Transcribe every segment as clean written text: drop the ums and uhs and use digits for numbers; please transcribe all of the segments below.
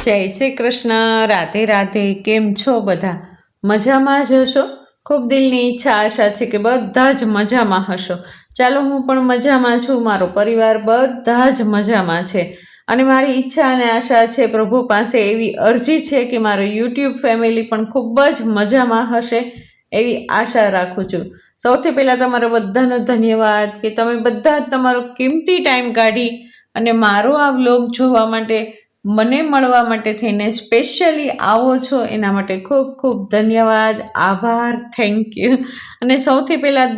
જય શ્રી કૃષ્ણ, રાધે રાધે. કેમ છો બધા? મજામાં જ હશો? ખૂબ દિલની ઈચ્છા આશા છે કે બધા જ મજામાં હશો. ચાલો, હું પણ મજામાં છું, મારો પરિવાર બધા જ મજામાં છે. અને મારી ઈચ્છા અને આશા છે, પ્રભુ પાસે એવી અરજી છે કે મારું યુટ્યુબ ફેમિલી પણ ખૂબ જ મજામાં હશે એવી આશા રાખું છું. સૌથી પહેલાં તમારો બધાનો ધન્યવાદ કે તમે બધા જ તમારો કિંમતી ટાઈમ કાઢી અને મારો આ વ્લોગ જોવા માટે, મને મળવા માટે થઈને સ્પેશિયલી આવો છો, એના માટે ખૂબ ખૂબ ધન્યવાદ, આભાર, થેન્ક યુ. અને સૌથી પહેલાં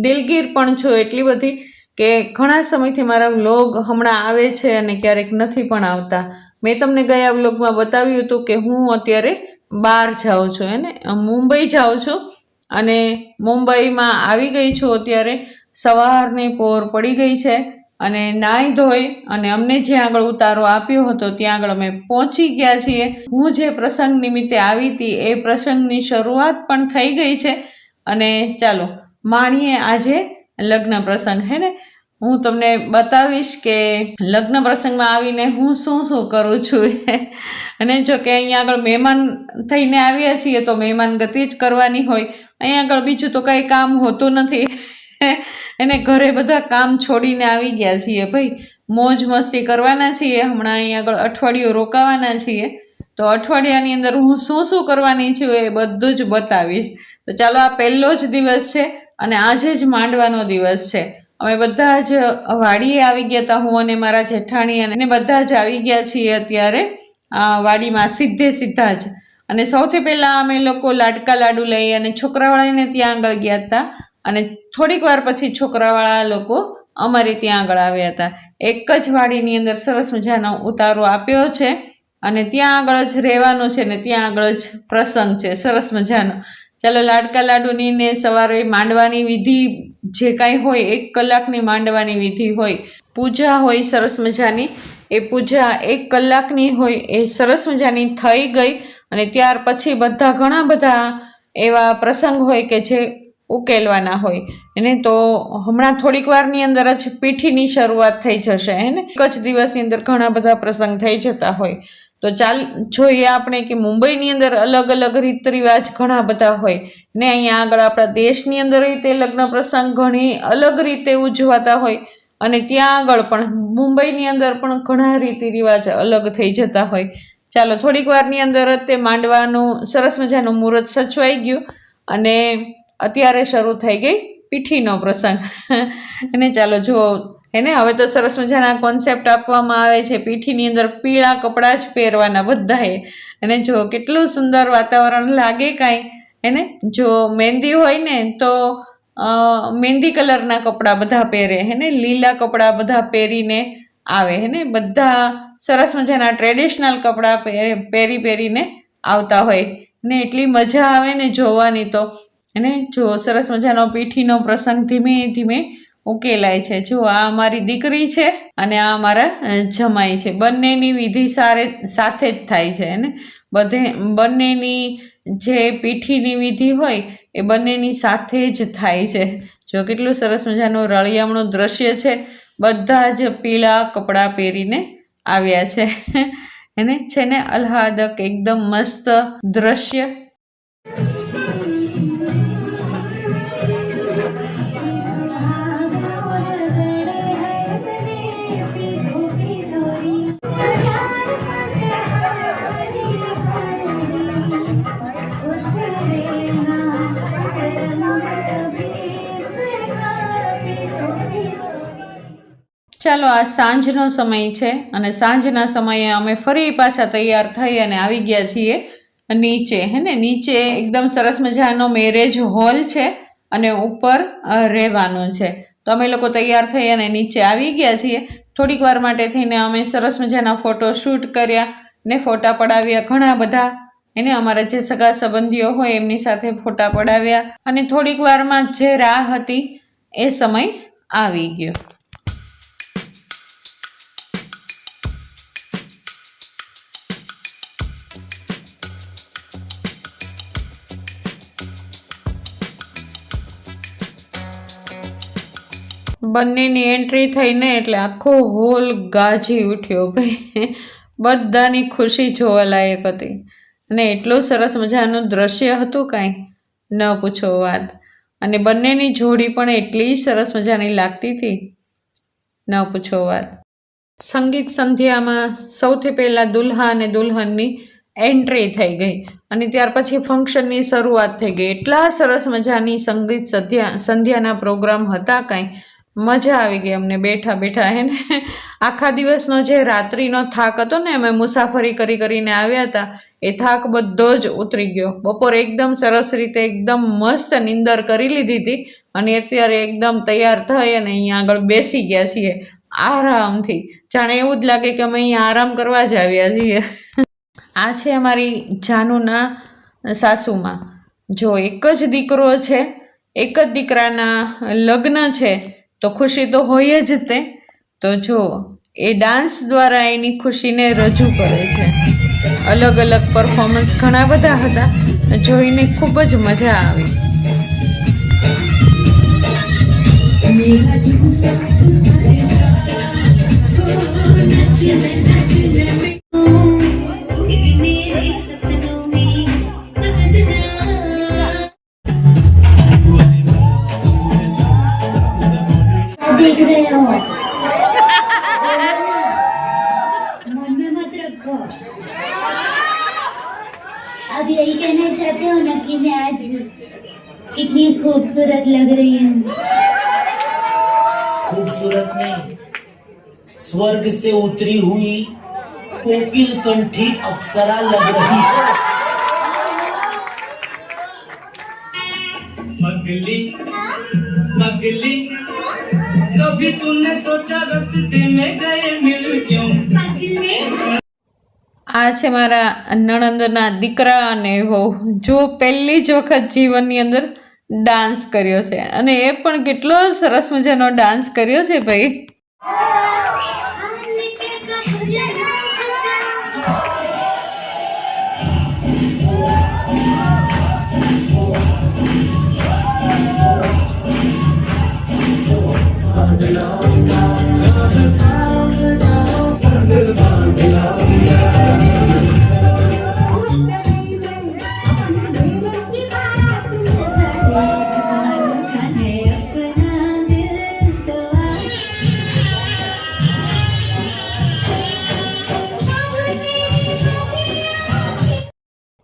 દિલગીર પણ છો એટલી બધી કે ઘણા સમયથી મારા વ્લોગ હમણાં આવે છે અને ક્યારેક નથી પણ આવતા. મેં તમને ગયા વ્લોગમાં બતાવ્યું હતું કે હું અત્યારે બહાર જાઉં છું, મુંબઈ જાઉં છું અને મુંબઈમાં આવી ગઈ છું. અત્યારે સવારની પોર પડી ગઈ છે અને નાહી ધોઈ અને અમને જ્યાં આગળ ઉતારો આપ્યો હતો ત્યાં આગળ અમે પહોંચી ગયા છીએ. હું જે પ્રસંગ નિમિત્તે આવી હતી એ પ્રસંગની શરૂઆત પણ થઈ ગઈ છે અને ચાલો માણીએ આજે લગ્ન પ્રસંગ. હું તમને બતાવીશ કે લગ્ન પ્રસંગમાં આવીને હું શું શું કરું છું. અને જો કે અહીંયા આગળ મહેમાન થઈને આવ્યા છીએ તો મહેમાન ગતિ જ કરવાની હોય. અહીંયા આગળ બીજું તો કાંઈ કામ હોતું નથી. એને ઘરે બધા કામ છોડીને આવી ગયા છીએ ભાઈ, મોજ મસ્તી કરવાના છીએ. હમણાં અહીંયા આગળ અઠવાડિયું રોકાવાના છીએ તો અઠવાડિયાની અંદર હું શું શું કરવાની છું એ બધું જ બતાવીશ. તો ચાલો, આ પહેલો જ દિવસ છે અને આજે જ માંડવાનો દિવસ છે. અમે બધા જ વાડીએ આવી ગયા હતા, હું અને મારા જેઠાણી અને બધા જ આવી ગયા છીએ અત્યારે વાડીમાં સીધા જ. અને સૌથી પહેલાં અમે લોકો લાડકા લાડુ લઈ અને છોકરાવાળાને ત્યાં આગળ ગયા હતા અને થોડીક વાર પછી છોકરાવાળા લોકો અમારે ત્યાં આગળ આવ્યા હતા. એક જ વાડીની અંદર સરસ મજાનો ઉતારો આપ્યો છે અને ત્યાં આગળ જ રહેવાનું છે ને ત્યાં આગળ જ પ્રસંગ છે સરસ મજાનો. ચાલો, લાડકા લાડુની ને સવારે માંડવાની વિધિ જે કાંઈ હોય, 1 કલાકની માંડવાની વિધિ હોય, પૂજા હોય સરસ મજાની. એ પૂજા 1 કલાકની હોય, એ સરસ મજાની થઈ ગઈ. અને ત્યાર પછી ઘણા બધા એવા પ્રસંગ હોય કે જે ઉકેલવાના હોય તો હમણાં થોડીક વારની અંદર જ પીઠીની શરૂઆત થઈ જશે. એક જ દિવસની અંદર ઘણા બધા પ્રસંગ થઈ જતા હોય. તો ચાલ જોઈએ આપણે કે મુંબઈની અંદર અલગ અલગ રીત રિવાજ ઘણા બધા હોય ને અહીંયા આગળ આપણા દેશની અંદર રીતે લગ્ન પ્રસંગ ઘણી અલગ રીતે ઉજવાતા હોય અને ત્યાં આગળ પણ મુંબઈની અંદર પણ ઘણા રીતિ રિવાજ અલગ થઈ જતા હોય. ચાલો, થોડીક વારની અંદર જ તે માંડવાનું સરસ મજાનું મુહૂર્ત સચવાઈ ગયું અને અત્યારે શરૂ થઈ ગઈ પીઠીનો પ્રસંગ. અને ચાલો જુઓ, હવે તો સરસ મજાના કોન્સેપ્ટ આપવામાં આવે છે. પીઠીની અંદર પીળા કપડાં જ પહેરવાના બધાએ. અને જો કેટલું સુંદર વાતાવરણ લાગે કાંઈ. જો મહેંદી હોય ને તો મહેંદી કલરના કપડાં બધા પહેરે, લીલા કપડાં બધા પહેરીને આવે. બધા સરસ મજાના ટ્રેડિશનલ કપડાં પહેરીને આવતા હોય ને એટલી મજા આવે ને જોવાની તો. જો સરસ મજાનો પીઠીનો પ્રસંગ ધીમે ધીમે ઉકેલાય છે. જો આ અમારી દીકરી છે અને આ અમારા જમાઈ છે. બંનેની વિધિ સાથે જ થાય છે. બંનેની જે પીઠીની વિધિ હોય એ બંનેની સાથે જ થાય છે. જો કેટલું સરસ મજાનું રળિયામણું દ્રશ્ય છે. બધા જ પીળા કપડાં પહેરીને આવ્યા છે. છે ને આહ્લાદક એકદમ મસ્ત દ્રશ્ય. ચાલો, આ સાંજનો સમય છે અને સાંજના સમયે અમે ફરી પાછા તૈયાર થઈ અને આવી ગયા છીએ નીચે. નીચે એકદમ સરસ મજાનો મેરેજ હોલ છે અને ઉપર રહેવાનું છે. તો અમે લોકો તૈયાર થઈ અને નીચે આવી ગયા છીએ. થોડીક વાર માટે થઈને અમે સરસ મજાના ફોટો શૂટ કર્યા ને ફોટા પડાવ્યા ઘણા બધા. અમારા જે સગા સંબંધીઓ હોય એમની સાથે ફોટા પડાવ્યા અને થોડીક વારમાં જે રાહ હતી એ સમય આવી ગયો. બંનેની એન્ટ્રી થઈને એટલે આખો હોલ ગાજી ઉઠ્યો ભાઈ. બધાની ખુશી જોવાલાયક હતી અને એટલું સરસ મજાનું દ્રશ્ય હતું, કાંઈ ન પૂછો વાત. અને બંનેની જોડી પણ એટલી સરસ મજાની લાગતી હતી, ન પૂછો વાત. સંગીત સંધ્યામાં સૌથી પહેલાં દુલ્હા અને દુલ્હનની એન્ટ્રી થઈ ગઈ અને ત્યાર પછી ફંક્શનની શરૂઆત થઈ ગઈ. એટલા સરસ મજાની સંગીત સંધ્યાના પ્રોગ્રામ હતા, કાંઈ મજા આવી ગઈ અમને બેઠા બેઠા. હે ને, આખા દિવસનો જે રાત્રિનો થાક હતો ને, અમે મુસાફરી કરીને આવ્યા હતા, એ થાક બધો જ ઉતરી ગયો. બપોરે એકદમ સરસ રીતે એકદમ મસ્ત નીંદર કરી લીધી હતી અને અત્યારે એકદમ તૈયાર થઈ અને અહીંયા આગળ બેસી ગયા છીએ આરામથી. જાણે એવું જ લાગે કે અમે અહીંયા આરામ કરવા જ આવ્યા છીએ. આ છે અમારી જાનુના સાસુમાં. જો એક જ દીકરો છે, એક જ દીકરાના લગ્ન છે, તો ખુશી તો હોય જ તે. તો જો એ ડાન્સ દ્વારા એની ખુશીને રજૂ કરે છે. અલગ અલગ પરફોર્મન્સ ઘણા બધા હતા, જોઈને ખૂબ જ મજા આવી. देख रहे हो, मन में मत रखो. अब यही कहना चाहते हो ना कि मैं आज कितनी खूबसूरत लग रही हूँ. खूबसूरत नहीं, स्वर्ग से उतरी हुई कोकिल कंठी अप्सरा लग रही है. पगली पगली कभी तूने सोचा रास्ते में गए मिल क्यों. આ છે મારા નણંદના દીકરા અને વહુ. જો પહેલી જ વખત જીવનની અંદર ડાન્સ કર્યો છે અને એ પણ કેટલો સરસ મજાનો ડાન્સ કર્યો છે ભાઈ.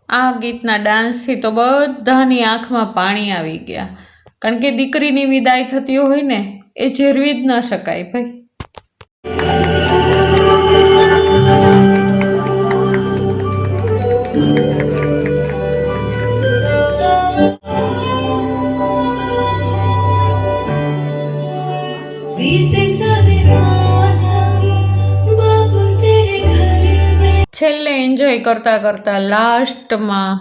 આ ગીતના ડાન્સથી તો બધાની આંખમાં પાણી આવી ગયા, કારણ કે દીકરીની વિદાય થતી હોય ને, એ ઝેરવી જ ન શકાય ભાઈ. છેલ્લે એન્જોય કરતા કરતા લાસ્ટમાં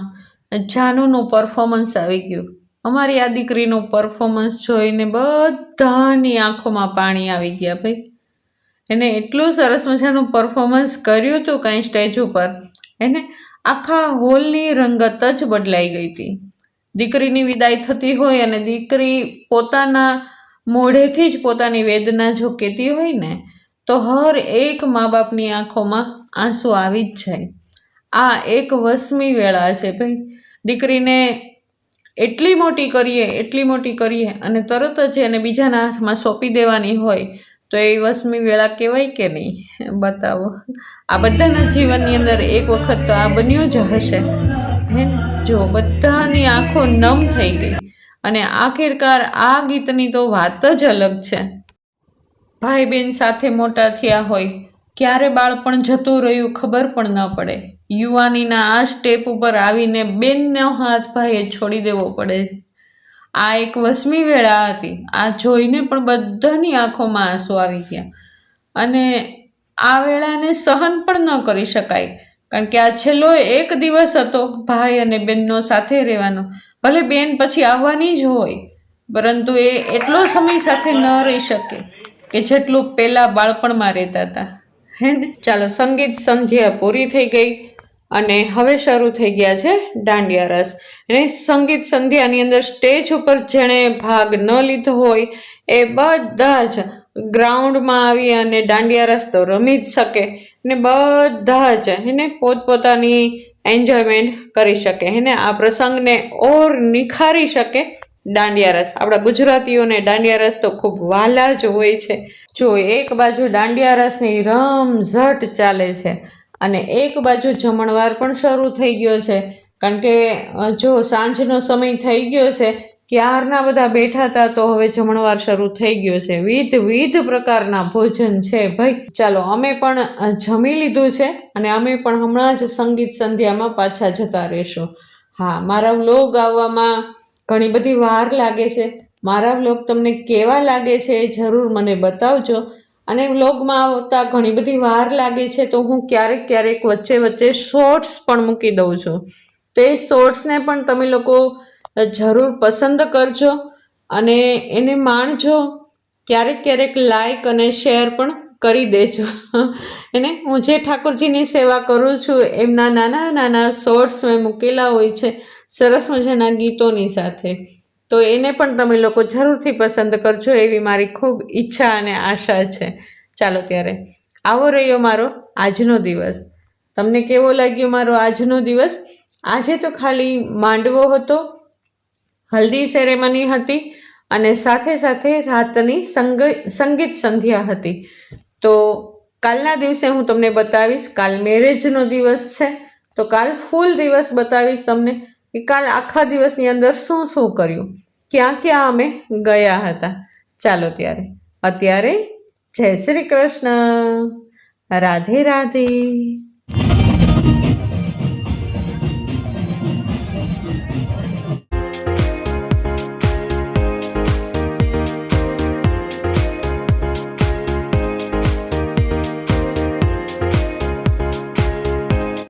જાનુનું પરફોર્મન્સ આવી ગયું. અમારી આ દીકરીનું પરફોર્મન્સ જોઈને બધાની આંખોમાં પાણી આવી ગયા ભાઈ. એને એટલું સરસ મજાનું પરફોર્મન્સ કર્યું હતું કાંઈ સ્ટેજ ઉપર, એને આખા હોલની રંગત જ બદલાઈ ગઈ હતી. દીકરીની વિદાય થતી હોય અને દીકરી પોતાના મોઢેથી જ પોતાની વેદના જો કહેતી હોય ને, તો હર એક મા બાપની આંખોમાં આંસુ આવી જ જાય. આ એક વસમી વેળા છે ભાઈ. દીકરીને એટલી મોટી કરીએ અને તરત જ એને બીજાના હાથમાં સોંપી દેવાની હોય, તો એ વસમી વેળા કહેવાય કે નહીં? બતાવો. આ બધાના જીવનની અંદર એક વખત તો આ બન્યું જ હશે હે ને. જો બધાની આંખો નમ થઈ ગઈ અને આખિરકાર આ ગીતની તો વાત જ અલગ છે. ભાઈ બહેન સાથે મોટા થયા હોય, ક્યારે બાળપણ જતું રહ્યું ખબર પણ ન પડે. યુવાનીના આ સ્ટેપ ઉપર આવીને બેનનો હાથ ભાઈએ છોડી દેવો પડે. આ એક વસમી વેળા હતી. આ જોઈને પણ બધાની આંખોમાં આંસુ આવી ગયા અને આ વેળાને સહન પણ ન કરી શકાય, કારણ કે આ છેલ્લો એક દિવસ હતો ભાઈ અને બેનનો સાથે રહેવાનો. ભલે બેન પછી આવવાની જ હોય, પરંતુ એ એટલો સમય સાથે ન રહી શકે કે જેટલું પહેલાં બાળપણમાં રહેતા હતા હે ને. ચાલો, સંગીત સંધ્યા પૂરી થઈ ગઈ અને હવે શરૂ થઈ ગયા છે દાંડિયા રસ. અને સંગીત સંધ્યાની અંદર સ્ટેજ ઉપર જેણે ભાગ ન લીધો હોય એ બધા જ ગ્રાઉન્ડમાં આવી અને દાંડિયા રસ તો રમી જ શકે. ને બધા જ હેને પોતપોતાની એન્જોયમેન્ટ કરી શકે હેને આ પ્રસંગને ઓર નિખારી શકે દાંડિયા રસ આપણા ગુજરાતીઓને દાંડિયા રસ તો ખૂબ વહાલા જ હોય છે જો એક બાજુ દાંડિયા રસની રમઝટ ચાલે છે અને એક બાજુ જમણવાર પણ શરૂ થઈ ગયો છે કારણ કે જો સાંજનો સમય થઈ ગયો છે ક્યારના બધા બેઠા હતા તો હવે જમણવાર શરૂ થઈ ગયો છે વિધ પ્રકારના ભોજન છે ભાઈ ચાલો અમે પણ જમી લીધું છે અને અમે પણ હમણાં જ સંગીત સંધ્યામાં પાછા જતા રહેશું હા મારા વ્લોગ આવવામાં ઘણી બધી વાર લાગે છે મારા વ્લોગ તમને કેવા લાગે છે એ જરૂર મને બતાવજો અને વ્લોગમાં આવતા ઘણી બધી વાર લાગે છે તો હું ક્યારેક વચ્ચે શોર્ટ્સ પણ મૂકી દઉં છું તો એ શોર્ટ્સને પણ તમે લોકો જરૂર પસંદ કરજો અને એને માણજો ક્યારેક લાઈક અને શેર પણ કરી દેજો અને હું જે ઠાકોરજીની સેવા કરું છું એમના નાના શોર્ટ્સ મેં મૂકેલા હોય છે સરસ મજાના ગીતોની સાથે તો એને પણ તમે લોકો જરૂરથી પસંદ કરજો એવી મારી ખૂબ ઈચ્છા અને આશા છે ચાલો ત્યારે આવો રહ્યો મારો આજનો દિવસ તમને કેવો લાગ્યો મારો આજનો દિવસ આજે તો ખાલી માંડવો હતો હલ્દી સેરેમની હતી અને સાથે રાતની સંગીત સંધ્યા હતી તો કાલના દિવસે હું તમને બતાવીશ કાલ મેરેજનો દિવસ છે તો કાલ ફૂલ દિવસ બતાવીશ તમને કે કાલ આખા દિવસની અંદર શું કર્યું ક્યાં અમે ગયા હતા ચાલો ત્યારે અત્યારે જય શ્રી કૃષ્ણ રાધે રાધે